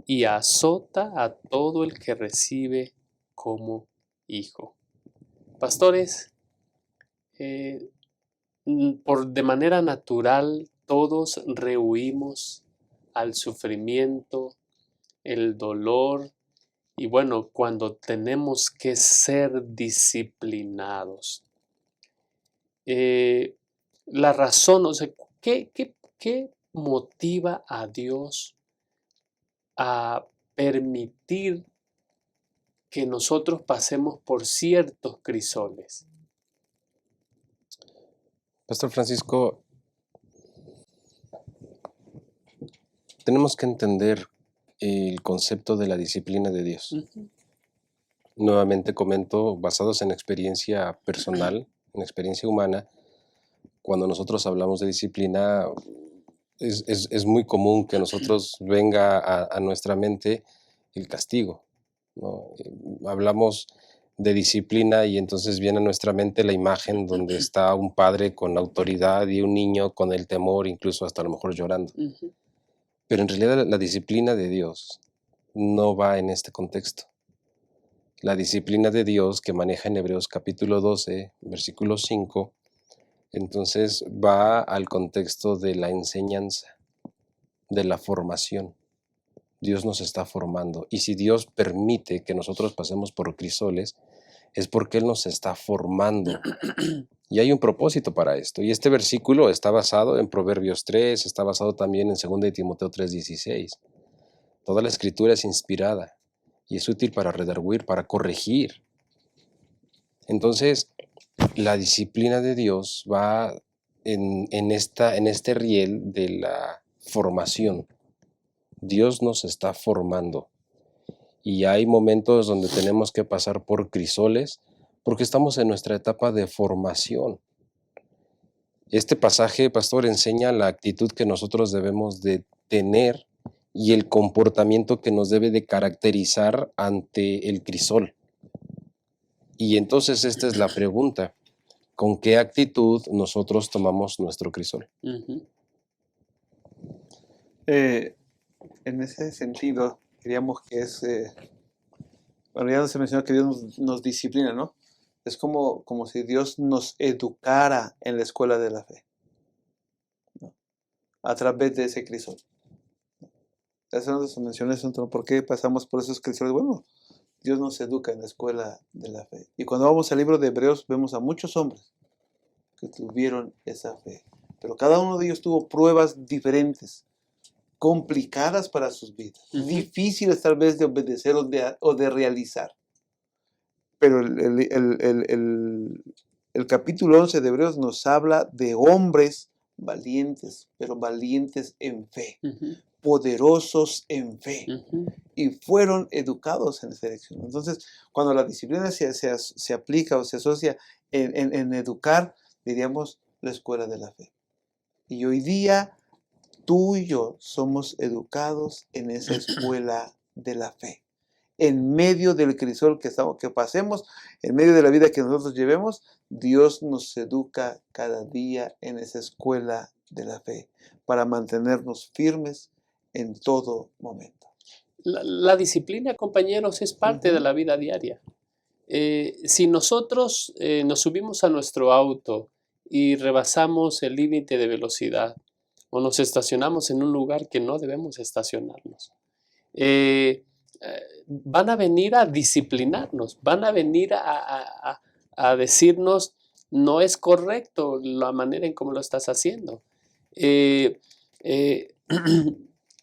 A: y azota a todo el que recibe como hijo. Pastores, de manera natural todos rehuimos al sufrimiento, el dolor y bueno, cuando tenemos que ser disciplinados. La razón, o sea, ¿qué motiva a Dios a permitir que nosotros pasemos por ciertos crisoles?
B: Pastor Francisco, tenemos que entender el concepto de la disciplina de Dios. Nuevamente comento, basados en experiencia personal, en experiencia humana, cuando nosotros hablamos de disciplina, es muy común que nosotros venga a nuestra mente el castigo, ¿no? Hablamos de disciplina y entonces viene a nuestra mente la imagen donde está un padre con autoridad y un niño con el temor, incluso hasta a lo mejor llorando. Pero en realidad la disciplina de Dios no va en este contexto. La disciplina de Dios que maneja en Hebreos capítulo 12, versículo 5, entonces va al contexto de la enseñanza, de la formación. Dios nos está formando. Y si Dios permite que nosotros pasemos por crisoles, es porque Él nos está formando. Y hay un propósito para esto. Y este versículo está basado en Proverbios 3, está basado también en 2 de Timoteo 3:16. Toda la escritura es inspirada y es útil para redarguir, para corregir. Entonces, la disciplina de Dios va en este riel de la formación. Dios nos está formando y hay momentos donde tenemos que pasar por crisoles porque estamos en nuestra etapa de formación. Este pasaje, pastor, enseña la actitud que nosotros debemos de tener y el comportamiento que nos debe de caracterizar ante el crisol. Y entonces esta es la pregunta: ¿con qué actitud nosotros tomamos nuestro crisol?
C: En ese sentido, diríamos que bueno, ya se mencionó que Dios nos disciplina, ¿no? Es como si Dios nos educara en la escuela de la fe, ¿no? A través de ese crisol. Eso se menciona eso, ¿por qué pasamos por esos crisoles? Bueno, Dios nos educa en la escuela de la fe. Y cuando vamos al libro de Hebreos, vemos a muchos hombres que tuvieron esa fe. Pero cada uno de ellos tuvo pruebas diferentes, complicadas para sus vidas, difíciles tal vez de obedecer o de realizar. Pero el capítulo 11 de Hebreos nos habla de hombres valientes, pero valientes en fe, poderosos en fe, y fueron educados en esa dirección. Entonces, cuando la disciplina se aplica o se asocia en educar, diríamos la escuela de la fe. Y hoy día, tú y yo somos educados en esa escuela de la fe. En medio del crisol que pasemos, en medio de la vida que nosotros llevemos, Dios nos educa cada día en esa escuela de la fe para mantenernos firmes en todo momento.
A: La disciplina, compañeros, es parte de la vida diaria. Si nosotros nos subimos a nuestro auto y rebasamos el límite de velocidad o nos estacionamos en un lugar que no debemos estacionarnos, van a venir a disciplinarnos, van a venir a decirnos, no es correcto la manera en cómo lo estás haciendo. En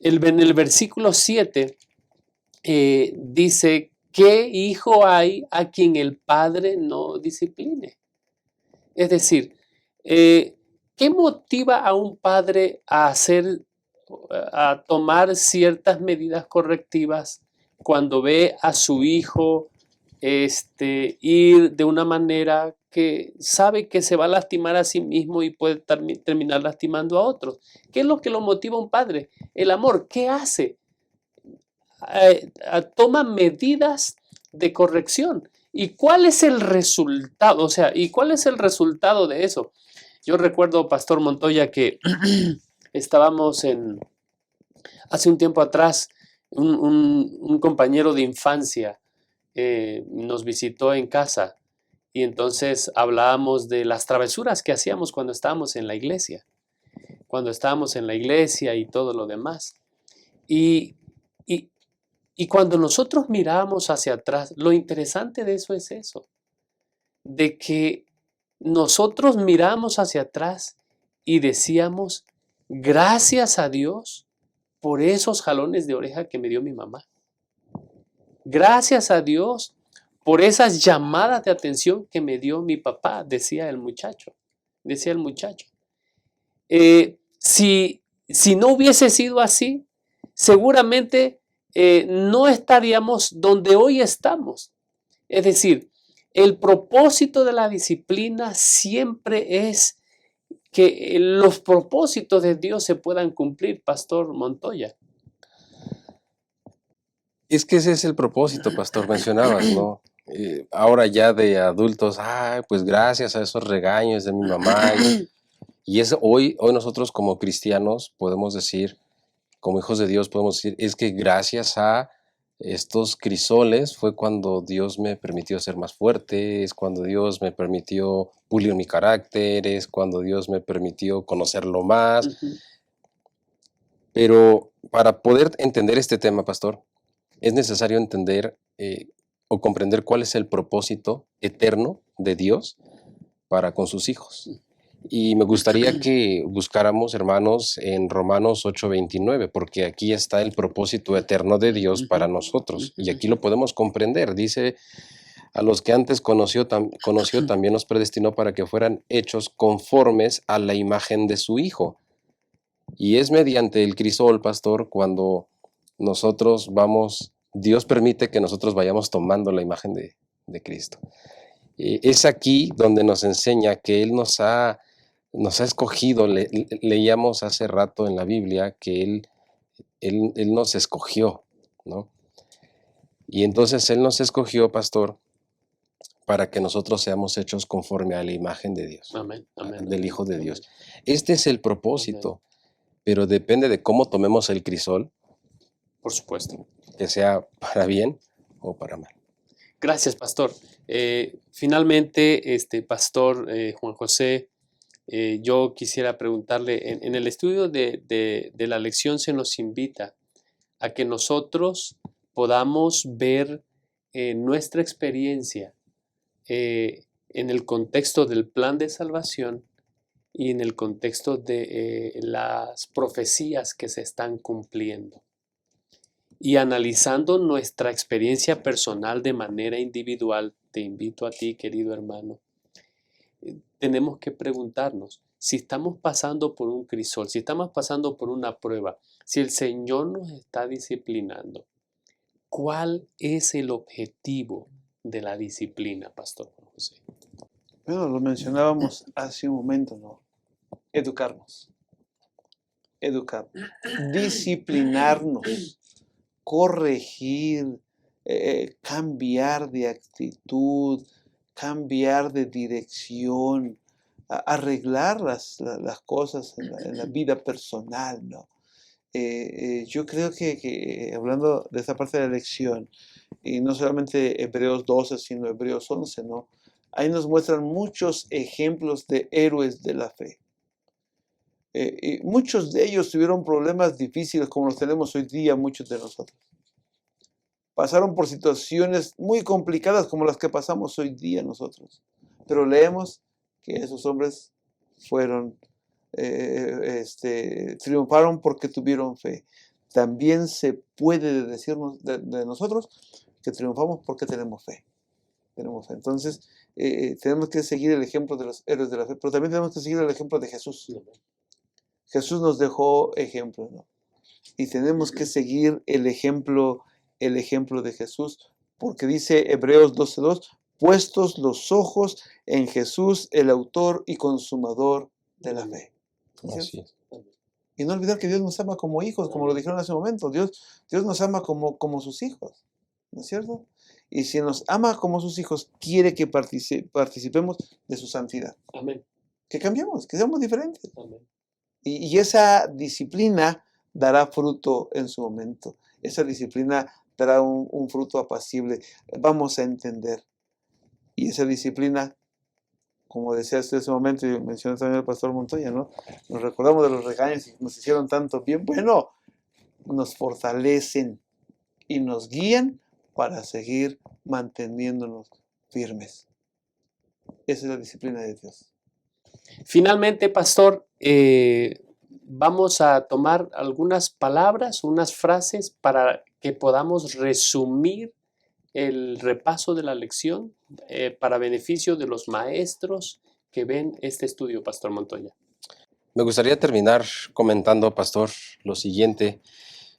A: el versículo 7 dice, ¿qué hijo hay a quien el padre no discipline? Es decir, ¿qué motiva a un padre a tomar ciertas medidas correctivas cuando ve a su hijo ir de una manera que sabe que se va a lastimar a sí mismo y puede terminar lastimando a otros? ¿Qué es lo que lo motiva a un padre? El amor. ¿Qué hace? Toma medidas de corrección. ¿Y cuál es el resultado? O sea, ¿y cuál es el resultado de eso? Yo recuerdo, Pastor Montoya, que estábamos hace un tiempo atrás, un compañero de infancia nos visitó en casa y entonces hablábamos de las travesuras que hacíamos cuando estábamos en la iglesia. Y todo lo demás. Y cuando nosotros miramos hacia atrás, lo interesante de eso es eso, de que nosotros miramos hacia atrás y decíamos, gracias a Dios por esos jalones de oreja que me dio mi mamá. Gracias a Dios por esas llamadas de atención que me dio mi papá, decía el muchacho. Si no hubiese sido así, seguramente no estaríamos donde hoy estamos. Es decir, el propósito de la disciplina siempre es que los propósitos de Dios se puedan cumplir, Pastor Montoya.
B: Es que ese es el propósito, pastor, mencionabas, ¿no? Ahora ya de adultos, pues gracias a esos regaños de mi mamá. Y es hoy nosotros como cristianos podemos decir, como hijos de Dios podemos decir, es que gracias a estos crisoles fue cuando Dios me permitió ser más fuerte, es cuando Dios me permitió pulir mi carácter, es cuando Dios me permitió conocerlo más. Uh-huh. Pero para poder entender este tema, pastor, es necesario entender o comprender cuál es el propósito eterno de Dios para con sus hijos. Y me gustaría que buscáramos, hermanos, en Romanos 8:29, porque aquí está el propósito eterno de Dios para nosotros. Y aquí lo podemos comprender. Dice, a los que antes conoció también los predestinó para que fueran hechos conformes a la imagen de su Hijo. Y es mediante el crisol, pastor, cuando nosotros Dios permite que nosotros vayamos tomando la imagen de Cristo. Es aquí donde nos enseña que Él nos ha escogido. Leíamos hace rato en la Biblia que Él nos escogió, ¿no? Y entonces Él nos escogió, pastor, para que nosotros seamos hechos conforme a la imagen de Dios,
A: amén, amén,
B: del Hijo de
A: amén.
B: Dios. Este es el propósito, pero depende de cómo tomemos el crisol.
A: Por supuesto.
B: Que sea para bien o para mal.
A: Gracias, pastor. Finalmente, pastor Juan José, yo quisiera preguntarle, en el estudio de la lección se nos invita a que nosotros podamos ver nuestra experiencia en el contexto del plan de salvación y en el contexto de las profecías que se están cumpliendo. Y analizando nuestra experiencia personal de manera individual, te invito a ti, querido hermano, tenemos que preguntarnos si estamos pasando por un crisol, si estamos pasando por una prueba, si el Señor nos está disciplinando. ¿Cuál es el objetivo de la disciplina, Pastor José?
C: Bueno, lo mencionábamos hace un momento, ¿no? Educarnos, disciplinarnos, corregir, cambiar de actitud, cambiar de dirección, arreglar las cosas en la vida personal, ¿no? Yo creo que hablando de esta parte de la lección, y no solamente Hebreos 12, sino Hebreos 11, ¿no? Ahí nos muestran muchos ejemplos de héroes de la fe. Y muchos de ellos tuvieron problemas difíciles como los tenemos hoy día muchos de nosotros. Pasaron por situaciones muy complicadas como las que pasamos hoy día nosotros. Pero leemos que esos hombres fueron, triunfaron porque tuvieron fe. También se puede decirnos de nosotros que triunfamos porque tenemos fe. Tenemos fe. Entonces, tenemos que seguir el ejemplo de los héroes de la fe, pero también tenemos que seguir el ejemplo de Jesús. Jesús nos dejó ejemplo, ¿no? Y tenemos que seguir el ejemplo de Jesús, porque dice Hebreos 12:2, puestos los ojos en Jesús, el autor y consumador de la fe.
B: Así es.
C: Y no olvidar que Dios nos ama como hijos, como lo dijeron hace un momento. Dios nos ama como sus hijos, ¿no es cierto? Y si nos ama como sus hijos, quiere que participemos de su santidad.
A: Amén.
C: Que cambiemos, que seamos diferentes.
A: Amén.
C: Y esa disciplina dará fruto en su momento. Esa disciplina dará un fruto apacible. Vamos a entender. Y esa disciplina, como decía usted en ese momento, y mencionó también el pastor Montoya, ¿no? Nos recordamos de los regaños que nos hicieron tanto bien. Bueno, nos fortalecen y nos guían para seguir manteniéndonos firmes. Esa es la disciplina de Dios.
A: Finalmente, pastor, vamos a tomar algunas palabras, unas frases para que podamos resumir el repaso de la lección para beneficio de los maestros que ven este estudio, pastor Montoya.
B: Me gustaría terminar comentando, pastor, lo siguiente,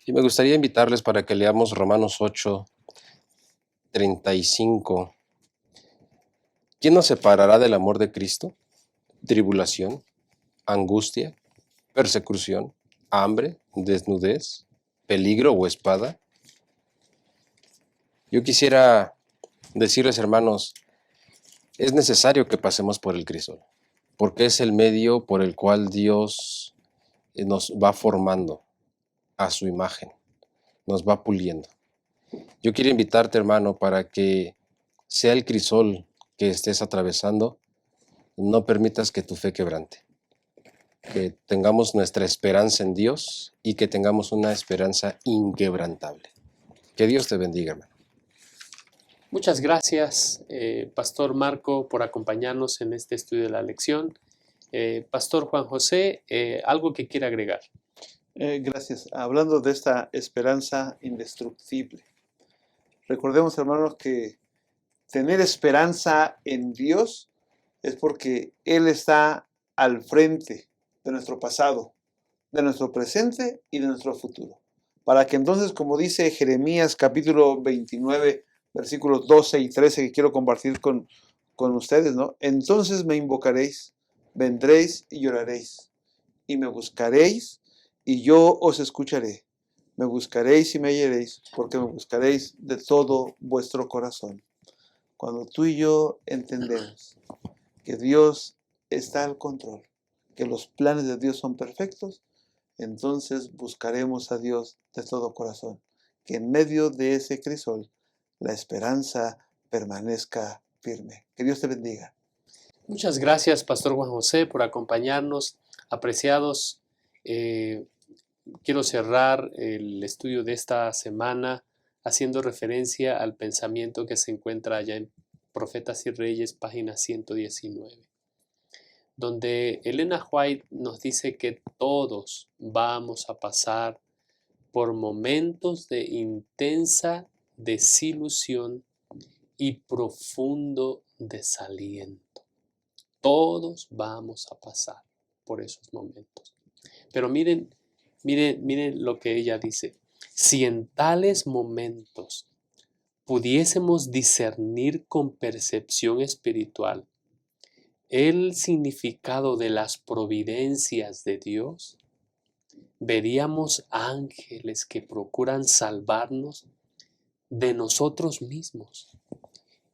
B: y me gustaría invitarles para que leamos Romanos 8:35. ¿Quién nos separará del amor de Cristo? ¿Tribulación, angustia, persecución, hambre, desnudez, peligro o espada? Yo quisiera decirles, hermanos, es necesario que pasemos por el crisol, porque es el medio por el cual Dios nos va formando a su imagen, nos va puliendo. Yo quiero invitarte, hermano, para que sea el crisol que estés atravesando, no permitas que tu fe quebrante, que tengamos nuestra esperanza en Dios y que tengamos una esperanza inquebrantable. Que Dios te bendiga, hermano.
A: Muchas gracias, Pastor Marco, por acompañarnos en este estudio de la lección. Pastor Juan José, ¿algo que quiera agregar?
C: Gracias. Hablando de esta esperanza indestructible, recordemos, hermanos, que tener esperanza en Dios es porque Él está al frente de nuestro pasado, de nuestro presente y de nuestro futuro. Para que entonces, como dice Jeremías capítulo 29, versículos 12 y 13, que quiero compartir con ustedes, ¿no? Entonces me invocaréis, vendréis y lloraréis, y me buscaréis, y yo os escucharé. Me buscaréis y me hallaréis, porque me buscaréis de todo vuestro corazón. Cuando tú y yo entendemos que Dios está al control, que los planes de Dios son perfectos, entonces buscaremos a Dios de todo corazón. Que en medio de ese crisol la esperanza permanezca firme. Que Dios te bendiga.
A: Muchas gracias, Pastor Juan José, por acompañarnos. Apreciados, quiero cerrar el estudio de esta semana haciendo referencia al pensamiento que se encuentra allá en Profetas y Reyes, página 119, donde Elena White nos dice que todos vamos a pasar por momentos de intensa desilusión y profundo desaliento. Todos vamos a pasar por esos momentos. Pero miren lo que ella dice. Si en tales momentos pudiésemos discernir con percepción espiritual el significado de las providencias de Dios, veríamos ángeles que procuran salvarnos de nosotros mismos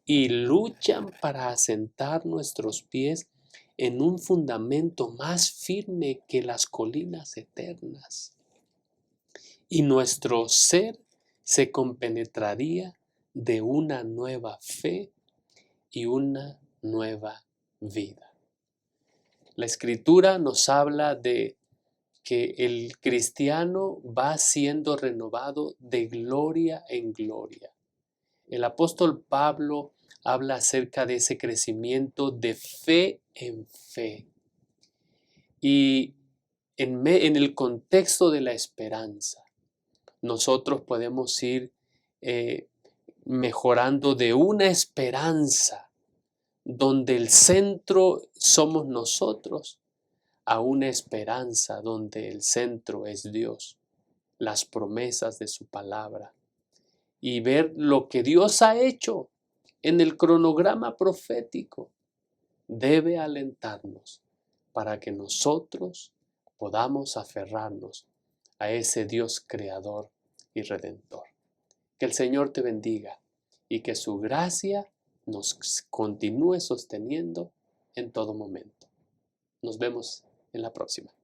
A: y luchan para asentar nuestros pies en un fundamento más firme que las colinas eternas. y nuestro ser se compenetraría de una nueva fe y una nueva vida. La Escritura nos habla de que el cristiano va siendo renovado de gloria en gloria. El apóstol Pablo habla acerca de ese crecimiento de fe en fe. Y en el contexto de la esperanza, nosotros podemos ir mejorando de una esperanza donde el centro somos nosotros a una esperanza donde el centro es Dios, las promesas de su palabra, y ver lo que Dios ha hecho en el cronograma profético debe alentarnos para que nosotros podamos aferrarnos a ese Dios creador y redentor. Que el Señor te bendiga y que su gracia nos continúe sosteniendo en todo momento. Nos vemos en la próxima.